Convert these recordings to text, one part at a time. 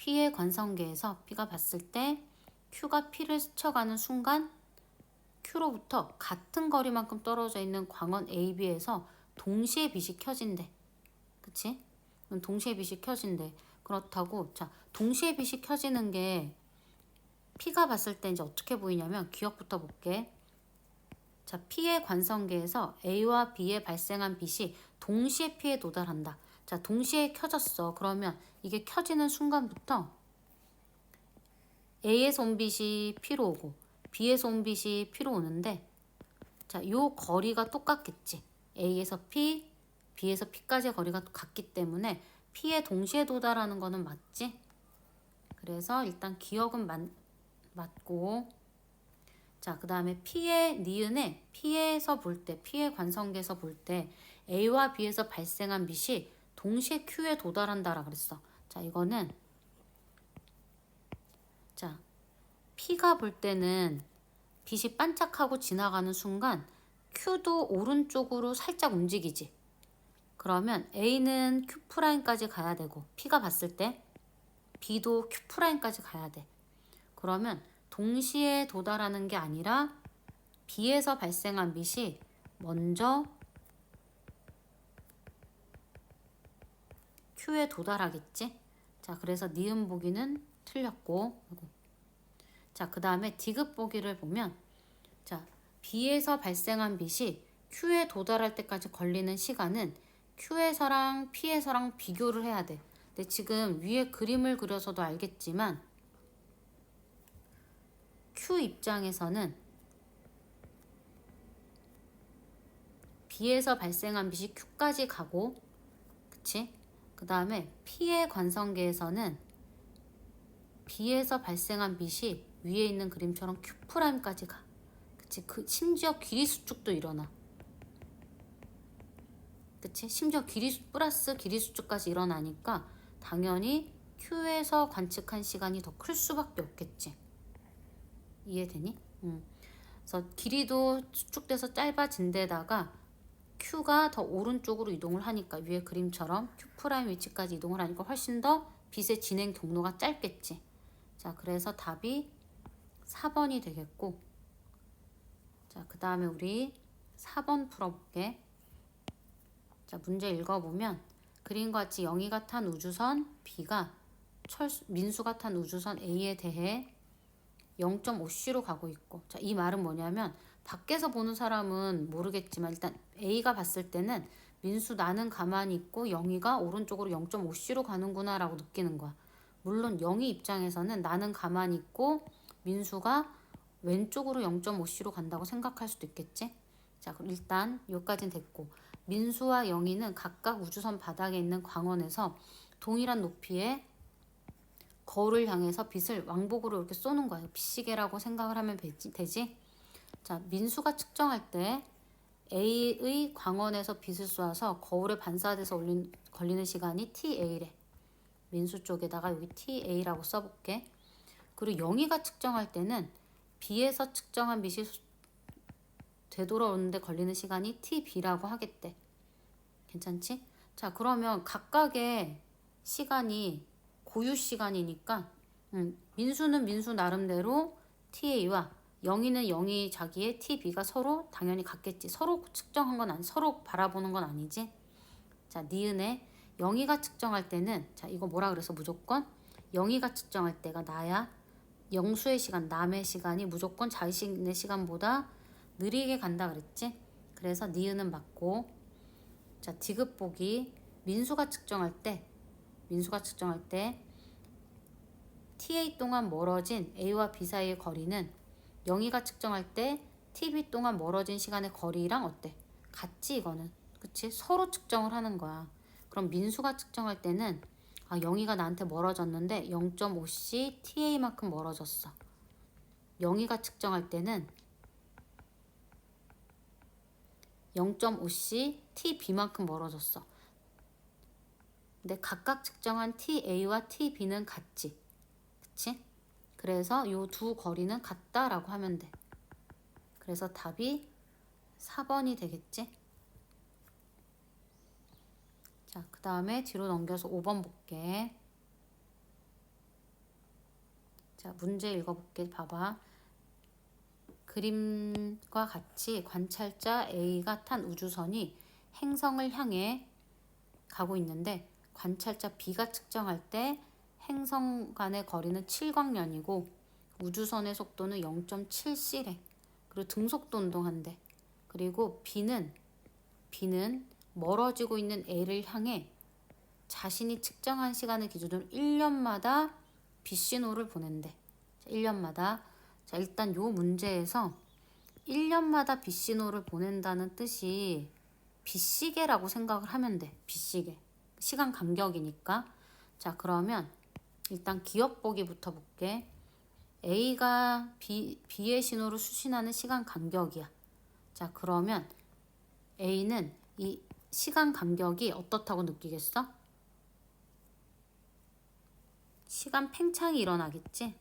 P의 관성계에서 P가 봤을 때 Q가 P를 스쳐가는 순간 Q로부터 같은 거리만큼 떨어져 있는 광원 AB에서 동시에 빛이 켜진대. 그치? 동시에 빛이 켜진대. 그렇다고 자 동시에 빛이 켜지는 게 P가 봤을 때 이제 어떻게 보이냐면 기억부터 볼게. 자 P의 관성계에서 A와 B에 발생한 빛이 동시에 P에 도달한다. 자 동시에 켜졌어. 그러면 이게 켜지는 순간부터 A에서 온 빛이 P로 오고 B에서 온 빛이 P로 오는데 자, 요 거리가 똑같겠지. A에서 P, B에서 P까지의 거리가 같기 때문에 P에 동시에 도달하는 거는 맞지? 그래서 일단 기억은 맞고 자, 그 다음에 P의 니은에 P에서 볼 때, P의 관성계에서 볼 때 A와 B에서 발생한 빛이 동시에 Q에 도달한다라 그랬어. 자, 이거는 자, P가 볼 때는 빛이 반짝하고 지나가는 순간 Q도 오른쪽으로 살짝 움직이지. 그러면 A는 Q'까지 가야 되고 P가 봤을 때 B도 Q'까지 가야 돼. 그러면 동시에 도달하는 게 아니라 B에서 발생한 빛이 먼저 Q에 도달하겠지. 자, 그래서 니은 보기는 틀렸고 자, 그 다음에 디귿 보기를 보면 자, B에서 발생한 빛이 Q에 도달할 때까지 걸리는 시간은 Q에서랑 P에서랑 비교를 해야 돼. 근데 지금 위에 그림을 그려서도 알겠지만 Q 입장에서는 B에서 발생한 빛이 Q까지 가고 그치? 그 다음에 P의 관성계에서는 B에서 발생한 빛이 위에 있는 그림처럼 Q'까지 가. 그치? 심지어 길이수축도 일어나. 그치? 심지어 플러스 길이수축까지 일어나니까 당연히 Q에서 관측한 시간이 더 클 수밖에 없겠지. 이해되니? 그래서 길이도 수축돼서 짧아진 데다가 Q가 더 오른쪽으로 이동을 하니까 위에 그림처럼 Q' 위치까지 이동을 하니까 훨씬 더 빛의 진행 경로가 짧겠지. 자, 그래서 답이 4번이 되겠고 자, 그 다음에 우리 4번 풀어볼게. 자, 문제 읽어보면 그림과 같이 영희가 탄 우주선 B가 민수가 탄 우주선 A에 대해 0.5C로 가고 있고 자, 이 말은 뭐냐면 밖에서 보는 사람은 모르겠지만 일단 A가 봤을 때는 민수 나는 가만히 있고 영희가 오른쪽으로 0.5C로 가는구나 라고 느끼는 거야. 물론 영희 입장에서는 나는 가만히 있고 민수가 왼쪽으로 0.5C로 간다고 생각할 수도 있겠지. 자, 그럼 일단 여기까지는 됐고 민수와 영희는 각각 우주선 바닥에 있는 광원에서 동일한 높이의 거울을 향해서 빛을 왕복으로 이렇게 쏘는 거예요. 빛시계라고 생각을 하면 되지? 자, 민수가 측정할 때 A의 광원에서 빛을 쏘아서 거울에 반사돼서 걸리는 시간이 TA래. 민수 쪽에다가 여기 TA라고 써볼게. 그리고 영희가 측정할 때는 B에서 측정한 빛이 되돌아오는데 걸리는 시간이 TB라고 하겠대. 괜찮지? 자, 그러면 각각의 시간이 고유 시간이니까 민수는 민수 나름대로 TA와 영희는 영희 자기의 TB가 서로 당연히 같겠지. 서로 측정한 건 서로 바라보는 건 아니지. 자, 니은에 영희가 측정할 때는 자, 이거 뭐라 그래서 무조건 영희가 측정할 때가 나야. 영수의 시간, 남의 시간이 무조건 자신의 시간보다 느리게 간다 그랬지. 그래서 니은은 맞고 자, 디귿 보기 민수가 측정할 때 TA 동안 멀어진 A와 B 사이의 거리는 영희가 측정할 때 TB 동안 멀어진 시간의 거리랑 어때? 같지 이거는. 그치? 서로 측정을 하는 거야. 그럼 민수가 측정할 때는 영희가 나한테 멀어졌는데 0.5C TA만큼 멀어졌어. 영희가 측정할 때는 0.5C TB만큼 멀어졌어. 근데 각각 측정한 TA와 TB는 같지. 그치? 그래서 이 두 거리는 같다라고 하면 돼. 그래서 답이 4번이 되겠지? 자, 그 다음에 뒤로 넘겨서 5번 볼게. 자, 문제 읽어볼게. 봐봐. 그림과 같이 관찰자 A가 탄 우주선이 행성을 향해 가고 있는데 관찰자 B가 측정할 때 행성 간의 거리는 7광년이고 우주선의 속도는 0.7c래. 그리고 등속도 운동한대. 그리고 B는 멀어지고 있는 A를 향해 자신이 측정한 시간을 기준으로 1년마다 빛신호를 보낸대. 1년마다. 자, 일단 요 문제에서 1년마다 빛신호를 보낸다는 뜻이 빛시계라고 생각을 하면 돼. 빛시계. 시간 간격이니까. 자, 그러면 일단 기억 보기부터 볼게. A가 B의 신호를 수신하는 시간 간격이야. 자, 그러면 A는 이 시간 간격이 어떻다고 느끼겠어? 시간 팽창이 일어나겠지?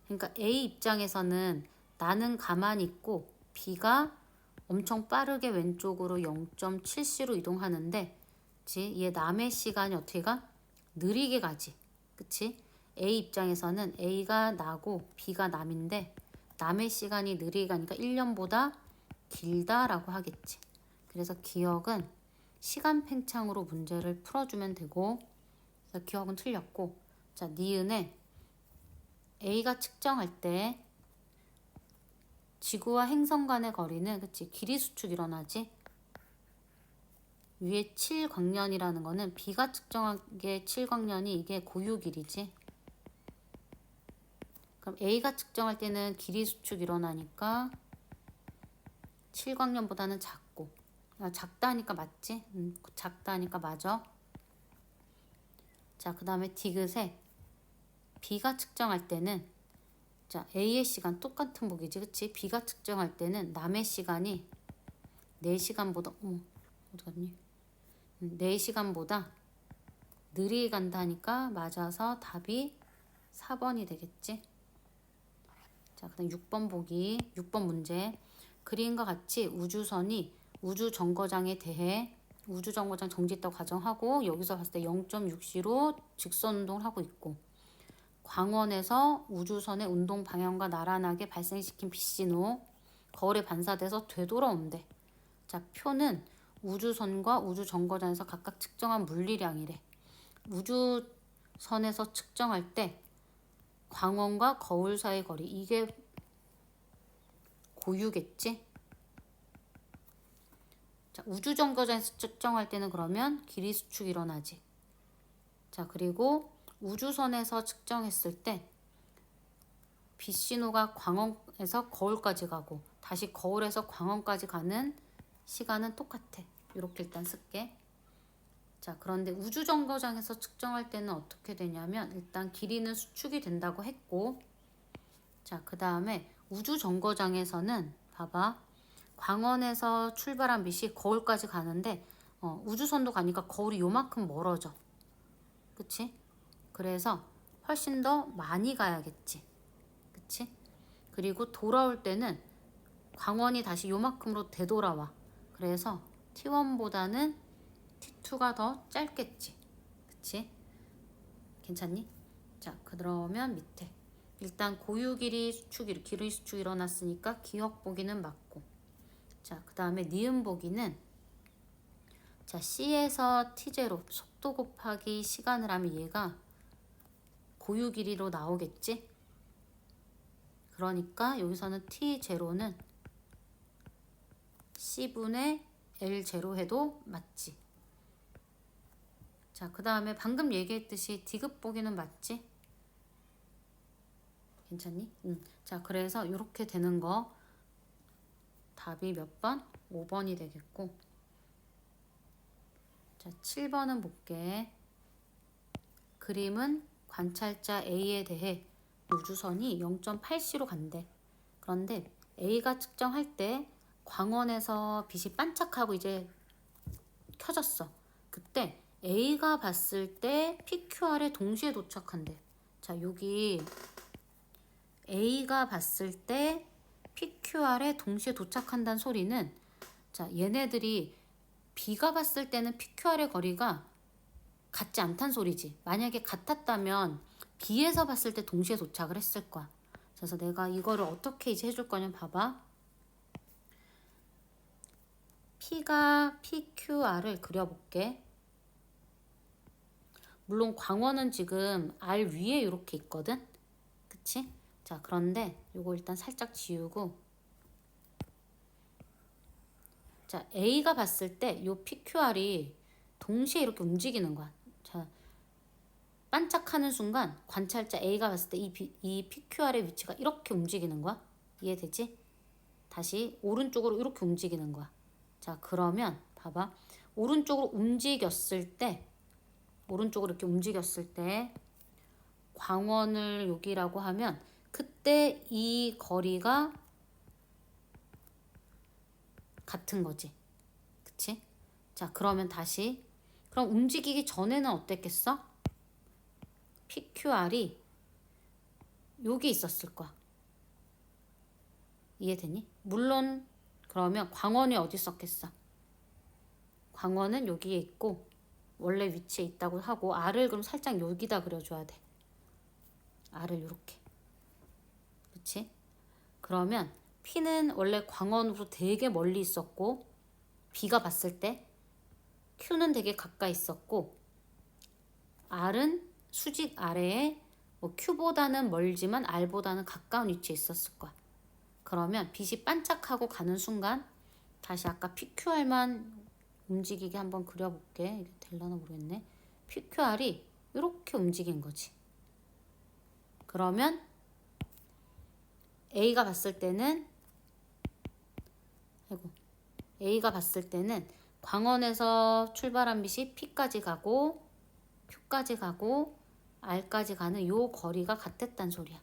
그러니까 A 입장에서는 나는 가만히 있고 B가 엄청 빠르게 왼쪽으로 0.7c로 이동하는데 그치? 얘 남의 시간이 어떻게 가? 느리게 가지. 그치? A 입장에서는 A가 나고 B가 남인데 남의 시간이 느리게 가니까 1년보다 길다라고 하겠지. 그래서 기억은 시간 팽창으로 문제를 풀어주면 되고 그래서 기억은 틀렸고 자, 니은에 A가 측정할 때 지구와 행성 간의 거리는 그치 길이 수축 일어나지. 위에 7광년이라는 거는 B가 측정한 게 7광년이 이게 고유 길이지. 그럼 A가 측정할 때는 길이 수축 일어나니까 7광년보다는 작고 작다니까 맞지? 작다니까 맞아. 자, 그 다음에 디귿에 B가 측정할 때는 자, A의 시간 똑같은 보기지, 그치? B가 측정할 때는 남의 시간이 4시간보다 어디 갔니? 4시간보다 느리게 간다니까 맞아서 답이 4번이 되겠지? 자, 그 다음 6번 보기. 6번 문제. 그림과 같이 우주선이 우주정거장에 대해 우주정거장 정지했다고 가정하고 여기서 봤을 때 0.6c로 직선 운동을 하고 있고 광원에서 우주선의 운동 방향과 나란하게 발생시킨 빛신호 거울에 반사돼서 되돌아온대. 자, 표는 우주선과 우주정거장에서 각각 측정한 물리량이래. 우주선에서 측정할 때 광원과 거울 사이 거리 이게 고유겠지? 자, 우주정거장에서 측정할 때는 그러면 길이 수축이 일어나지. 자, 그리고 우주선에서 측정했을 때 빛신호가 광원에서 거울까지 가고 다시 거울에서 광원까지 가는 시간은 똑같아. 이렇게 일단 쓸게. 자, 그런데 우주정거장에서 측정할 때는 어떻게 되냐면 일단 길이는 수축이 된다고 했고 자, 그 다음에 우주정거장에서는 봐봐. 광원에서 출발한 빛이 거울까지 가는데 우주선도 가니까 거울이 요만큼 멀어져. 그치? 그래서 훨씬 더 많이 가야겠지. 그치? 그리고 돌아올 때는 광원이 다시 요만큼으로 되돌아와. 그래서 T1보다는 T2가 더 짧겠지. 그치? 괜찮니? 자, 그러면 밑에 일단 고유 길이 수축, 길이 수축 일어났으니까 기억 보기는 맞고 자, 그 다음에 니은 보기는 자, C에서 T0 속도 곱하기 시간을 하면 얘가 고유 길이로 나오겠지? 그러니까 여기서는 T0는 C분의 L0 해도 맞지? 자, 그 다음에 방금 얘기했듯이 디귿 보기는 맞지? 괜찮니? 자, 그래서 이렇게 되는 거 답이 몇 번? 5번이 되겠고 자, 7번은 볼게. 그림은 관찰자 A에 대해 우주선이 0.8c로 간대. 그런데 A가 측정할 때 광원에서 빛이 반짝하고 이제 켜졌어. 그때 A가 봤을 때 PQR에 동시에 도착한대. 자, 여기 A가 봤을 때 PQR에 동시에 도착한다는 소리는 자, 얘네들이 B가 봤을 때는 PQR의 거리가 같지 않단 소리지. 만약에 같았다면 B에서 봤을 때 동시에 도착을 했을 거야. 그래서 내가 이거를 어떻게 이제 해줄 거냐면 봐봐. P가 PQR을 그려볼게. 물론 광원은 지금 R 위에 이렇게 있거든. 그치? 자, 그런데 요거 일단 살짝 지우고, 자, A가 봤을 때 요 PQR이 동시에 이렇게 움직이는 거야. 자, 반짝하는 순간 관찰자 A가 봤을 때 이 PQR의 위치가 이렇게 움직이는 거야. 이해되지? 다시 오른쪽으로 이렇게 움직이는 거야. 자, 그러면 봐봐. 오른쪽으로 이렇게 움직였을 때 광원을 여기라고 하면 그때 이 거리가 같은 거지. 그치? 자, 그러면 다시. 그럼 움직이기 전에는 어땠겠어? PQR이 여기 있었을 거야. 이해되니? 물론 그러면 광원이 어디 있었겠어? 광원은 여기에 있고 원래 위치에 있다고 하고 R을 그럼 살짝 여기다 그려줘야 돼. R을 이렇게. 그치? 그러면 P는 원래 광원으로 되게 멀리 있었고 B가 봤을 때 Q는 되게 가까이 있었고 R은 수직 아래에 뭐 Q보다는 멀지만 R보다는 가까운 위치에 있었을 거야. 그러면 빛이 반짝하고 가는 순간 다시 아까 PQR만 움직이게 한번 그려볼게. 이게 될려나 모르겠네. PQR이 이렇게 움직인 거지. 그러면 A가 봤을 때는 광원에서 출발한 빛이 P까지 가고 Q까지 가고 R까지 가는 요 거리가 같았단 소리야.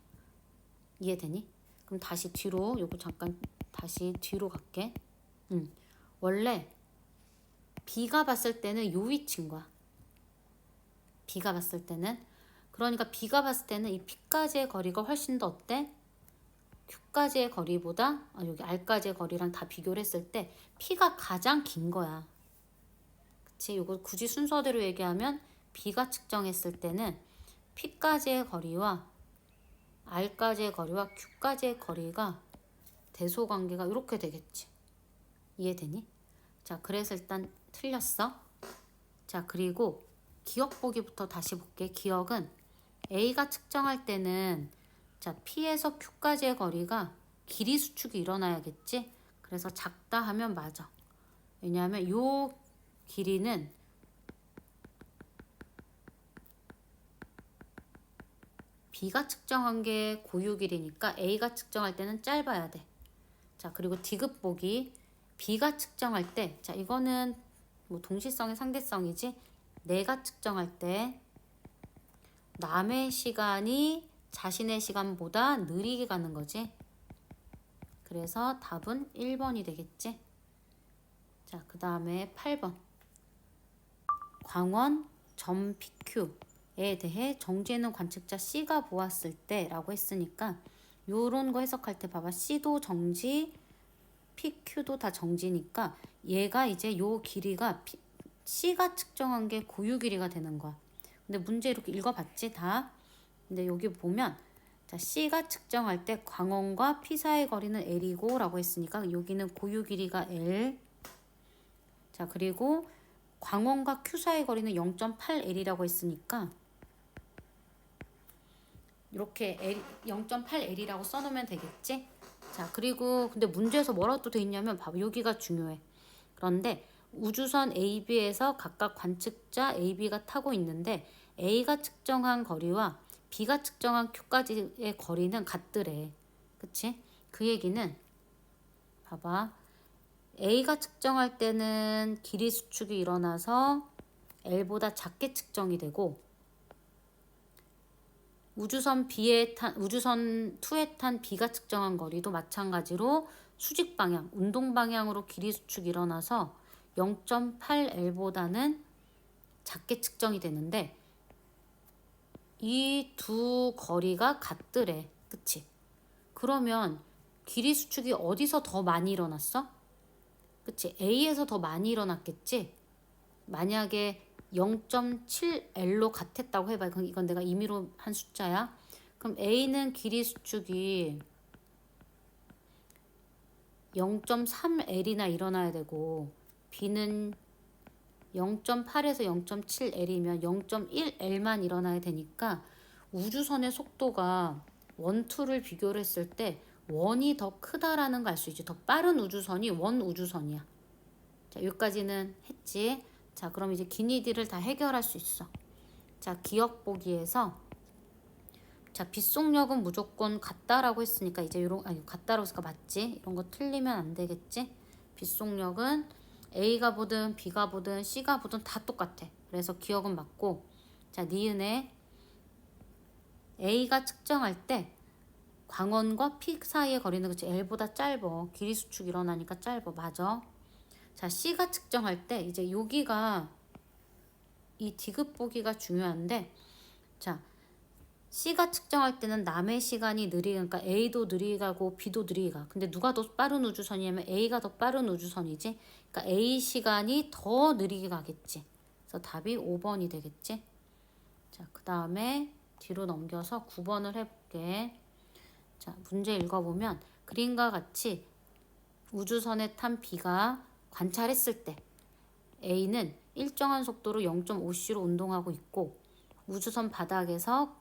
이해되니? 그럼 다시 뒤로 요거 잠깐 다시 뒤로 갈게. 원래 B가 봤을 때는 요 위치인 거야. B가 봤을 때는. 그러니까 B가 봤을 때는 이 P까지의 거리가 훨씬 더 어때? Q까지의 거리보다 여기 R까지의 거리랑 다 비교를 했을 때 P가 가장 긴 거야. 그치? 요거 굳이 순서대로 얘기하면 B가 측정했을 때는 P까지의 거리와 R까지의 거리와 Q까지의 거리가 대소관계가 이렇게 되겠지. 이해되니? 자, 그래서 일단 틀렸어. 자, 그리고 기억 보기부터 다시 볼게. 기억은 A가 측정할 때는 자, P에서 Q까지의 거리가 길이 수축이 일어나야겠지? 그래서 작다 하면 맞아. 왜냐하면 요 길이는 B가 측정한 게 고유 길이니까 A가 측정할 때는 짧아야 돼. 자, 그리고 디귿 보기. B가 측정할 때, 자, 이거는 뭐 동시성의 상대성이지. 내가 측정할 때 남의 시간이 자신의 시간보다 느리게 가는 거지. 그래서 답은 1번이 되겠지. 자, 그 다음에 8번. 광원 점 PQ에 대해 정지해놓은 관측자 C가 보았을 때 라고 했으니까 요런 거 해석할 때 봐봐. C도 정지, PQ도 다 정지니까 얘가 이제 요 길이가 C가 측정한 게 고유 길이가 되는 거야. 근데 문제 이렇게 읽어봤지 다. 근데 여기 보면 자, C가 측정할 때 광원과 P 사이의 거리는 L이고 라고 했으니까 여기는 고유 길이가 L. 자, 그리고 광원과 Q 사이의 거리는 0.8L이라고 했으니까 이렇게 0.8L이라고 써놓으면 되겠지? 자, 그리고 근데 문제에서 뭐라고 또 돼 있냐면 봐봐. 여기가 중요해. 그런데 우주선 AB에서 각각 관측자 AB가 타고 있는데 A가 측정한 거리와 B가 측정한 Q까지의 거리는 같더래. 그치? 그 얘기는 봐봐. A가 측정할 때는 길이 수축이 일어나서 L보다 작게 측정이 되고 우주선 2에 탄 B가 측정한 거리도 마찬가지로 수직 방향, 운동 방향으로 길이 수축이 일어나서 0.8L보다는 작게 측정이 되는데 이 두 거리가 같더래. 그치? 그러면 길이 수축이 어디서 더 많이 일어났어? 그치? A에서 더 많이 일어났겠지? 만약에 0.7L로 같았다고 해봐요. 그럼 이건 내가 임의로 한 숫자야. 그럼 A는 길이 수축이 0.3L이나 일어나야 되고 B는 0.8에서 0.7L이면 0.1L만 일어나야 되니까 우주선의 속도가 원, 투를 비교를 했을 때 원이 더 크다라는 걸 알 수 있지. 더 빠른 우주선이 원 우주선이야. 자, 여기까지는 했지. 자, 그럼 이제 기니디를 다 해결할 수 있어. 자, 기억 보기에서 자, 빛속력은 무조건 같다라고 했으니까 이제 요런 아니 같다라고 했으니까 맞지? 이런 거 틀리면 안 되겠지? 빛속력은 A가 보든 B가 보든 C가 보든 다 똑같아. 그래서 기억은 맞고 자, 니은에 A가 측정할 때 광원과 P 사이의 거리는 그치 L보다 짧어. 길이 수축 일어나니까 짧어. 맞아. 자, C가 측정할 때 이제 여기가 이 디귿 보기가 중요한데 자, C가 측정할 때는 남의 시간이 느리게 그러니까 A도 느리게 가고 B도 느리게 가. 근데 누가 더 빠른 우주선이냐면 A가 더 빠른 우주선이지. 그러니까 A 시간이 더 느리게 가겠지. 그래서 답이 5번이 되겠지. 자, 그 다음에 뒤로 넘겨서 9번을 해볼게. 자, 문제 읽어보면 그림과 같이 우주선에 탄 B가 관찰했을 때 A는 일정한 속도로 0.5c로 운동하고 있고 우주선 바닥에서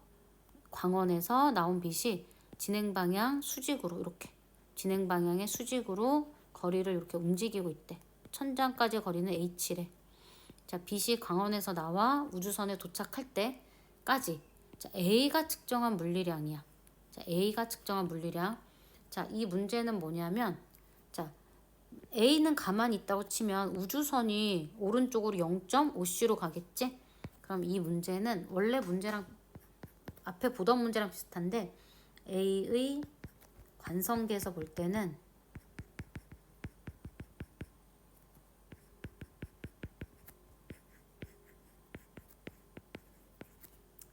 광원에서 나온 빛이 진행 방향 수직으로 이렇게 진행 방향의 수직으로 거리를 이렇게 움직이고 있대. 천장까지 거리는 h래. 자, 빛이 광원에서 나와 우주선에 도착할 때까지 자, A가 측정한 물리량이야. 자, A가 측정한 물리량. 자, 이 문제는 뭐냐면 자, A는 가만히 있다고 치면 우주선이 오른쪽으로 0.5c로 가겠지? 그럼 이 문제는 원래 문제랑 앞에 보던 문제랑 비슷한데 A의 관성계에서 볼 때는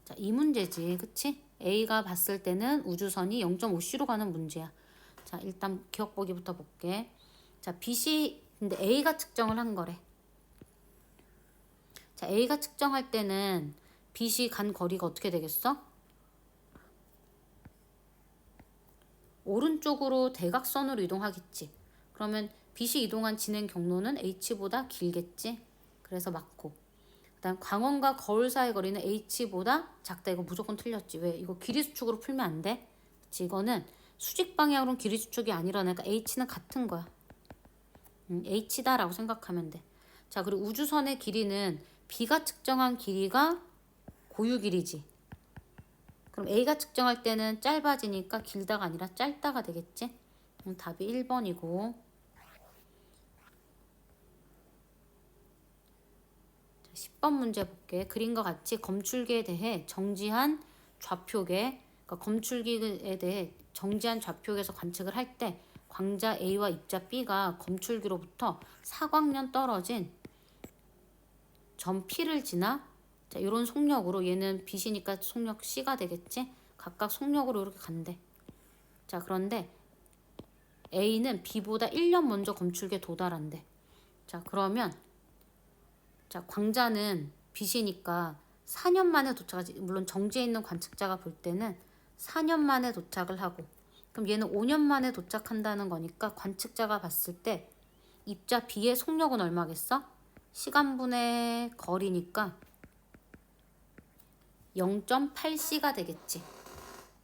자, 이 문제지. 그치? A가 봤을 때는 우주선이 0.5c로 가는 문제야. 자, 일단 기억 보기부터 볼게. 자, 빛이 근데 A가 측정을 한 거래. 자, A가 측정할 때는 빛이 간 거리가 어떻게 되겠어? 오른쪽으로 대각선으로 이동하겠지. 그러면 빛이 이동한 진행 경로는 h보다 길겠지. 그래서 맞고. 그다음 광원과 거울 사이 거리는 h보다 작다. 이거 무조건 틀렸지. 왜? 이거 길이 수축으로 풀면 안 돼. 그치? 이거는 수직 방향으로는 길이 수축이 아니라 그러니까 h는 같은 거야. h다라고 생각하면 돼. 자, 그리고 우주선의 길이는 B가 측정한 길이가 고유 길이지. 그럼 A가 측정할 때는 짧아지니까 길다가 아니라 짧다가 되겠지? 답이 1번이고. 10번 문제 볼게. 그림과 같이 검출기에 대해 정지한 좌표계, 그러니까 검출기에 대해 정지한 좌표계에서 관측을 할 때 광자 A와 입자 B가 검출기로부터 사광년 떨어진 점 P를 지나 자, 이런 속력으로 얘는 빛이니까 속력 C가 되겠지? 각각 속력으로 이렇게 간대. 자, 그런데 A는 B보다 1년 먼저 검출기에 도달한대. 자, 그러면 자, 광자는 빛이니까 4년 만에 도착하지. 물론 정지해 있는 관측자가 볼 때는 4년 만에 도착을 하고 그럼 얘는 5년 만에 도착한다는 거니까 관측자가 봤을 때 입자 B의 속력은 얼마겠어? 시간분의 거리니까 0.8c가 되겠지.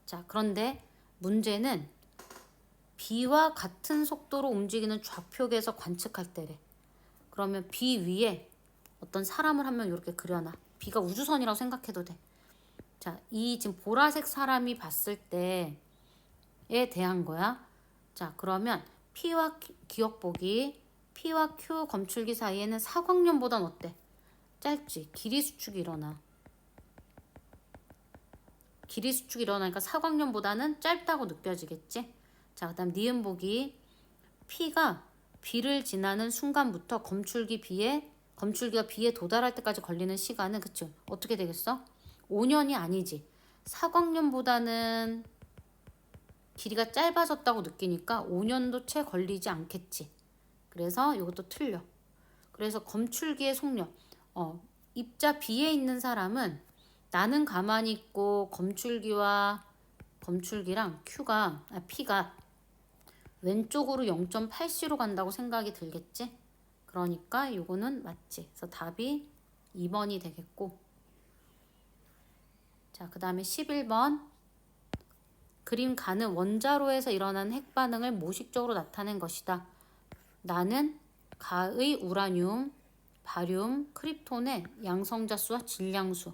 자, 그런데 문제는 B와 같은 속도로 움직이는 좌표계에서 관측할 때래. 그러면 B 위에 어떤 사람을 한 명 이렇게 그려놔. B가 우주선이라고 생각해도 돼. 자, 이 지금 보라색 사람이 봤을 때에 대한 거야. 자, 그러면 P와 기억 보기, P와 Q 검출기 사이에는 사광년보단 어때? 짧지. 길이 수축이 일어나. 길이 수축이 일어나니까 사광년보다는 짧다고 느껴지겠지? 자, 그 다음 니은 보기. P가 B를 지나는 순간부터 검출기가 B에 도달할 때까지 걸리는 시간은 그쵸? 어떻게 되겠어? 5년이 아니지. 사광년보다는 길이가 짧아졌다고 느끼니까 5년도 채 걸리지 않겠지. 그래서 이것도 틀려. 그래서 검출기의 속력. 입자 B에 있는 사람은 나는 가만히 있고 검출기랑 P가 왼쪽으로 0.8C로 간다고 생각이 들겠지? 그러니까 요거는 맞지. 그래서 답이 2번이 되겠고. 자, 그 다음에 11번. 그림 가는 원자로에서 일어나는 핵반응을 모식적으로 나타낸 것이다. 나는 가의 우라늄, 바륨, 크립톤의 양성자수와 질량수.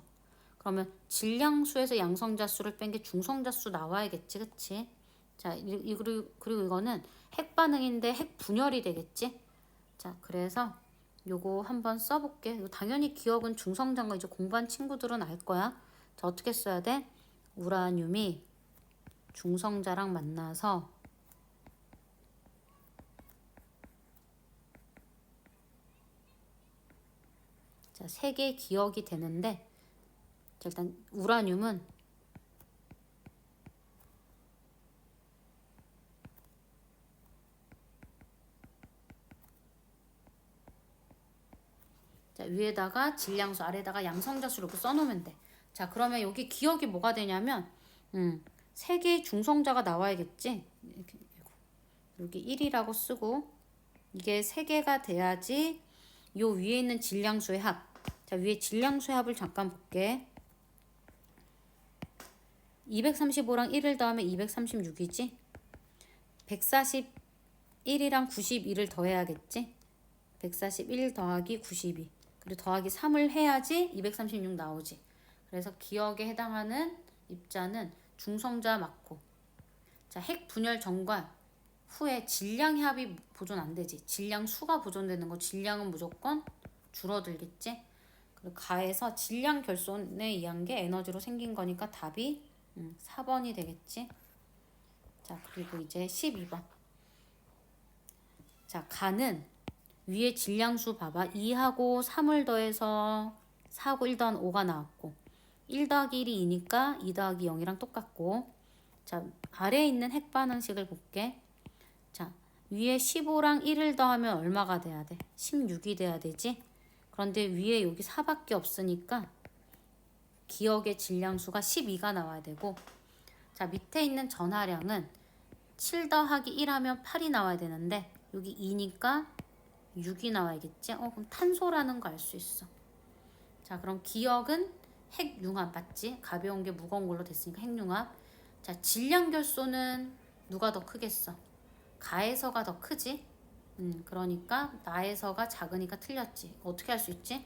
그러면 질량수에서 양성자수를 뺀 게 중성자수 나와야겠지, 그치? 자, 그리고 이거는 핵반응인데 핵분열이 되겠지? 자, 그래서 요거 한번 써볼게. 이거 당연히 기억은 중성자인 거 이제 공부한 친구들은 알 거야. 자, 어떻게 써야 돼? 우라늄이 중성자랑 만나서 자, 3개 기억이 되는데 자, 일단 우라늄은 자, 위에다가 질량수 아래다가 양성자수 이렇게 써놓으면 돼. 자, 그러면 여기 기억이 뭐가 되냐면 3개의 중성자가 나와야겠지. 이렇게 여기 1이라고 쓰고 이게 3개가 돼야지 요 위에 있는 질량수의 합. 자, 위에 질량수의 합을 잠깐 볼게. 235랑 1을 더하면 236이지. 141이랑 92를 더해야겠지. 141 더하기 92 그리고 더하기 3을 해야지 236 나오지. 그래서 기억에 해당하는 입자는 중성자 맞고. 자, 핵 분열 전과 후에 질량 합이 보존 안 되지. 질량 수가 보존되는 거 질량은 무조건 줄어들겠지. 그리고 가에서 질량 결손에 의한 게 에너지로 생긴 거니까 답이 4번이 되겠지. 자, 그리고 이제 12번. 자, 가는 위에 질량수 봐봐. 2하고 3을 더해서 4하고 1 더한 5가 나왔고 1 더하기 1이 2니까 2 더하기 0이랑 똑같고. 자, 아래에 있는 핵반응식을 볼게. 자, 위에 15랑 1을 더하면 얼마가 돼야 돼? 16이 돼야 되지. 그런데 위에 여기 4밖에 없으니까 기억의 질량수가 12가 나와야 되고. 자, 밑에 있는 전하량은 7 더하기 1 하면 8이 나와야 되는데 여기 2니까 6이 나와야겠지. 그럼 탄소라는 거 알 수 있어. 자, 그럼 기억은 핵융합 맞지? 가벼운 게 무거운 걸로 됐으니까 핵융합. 자, 질량 결손은 누가 더 크겠어? 가에서가 더 크지? 그러니까 나에서가 작으니까 틀렸지. 어떻게 할 수 있지?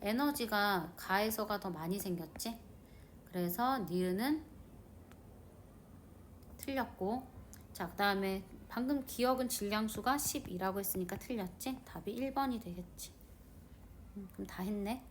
에너지가 가에서가 더 많이 생겼지? 그래서 니은은 틀렸고. 자, 그 다음에 방금 기억은 질량수가 10이라고 했으니까 틀렸지? 답이 1번이 되겠지. 그럼 다 했네.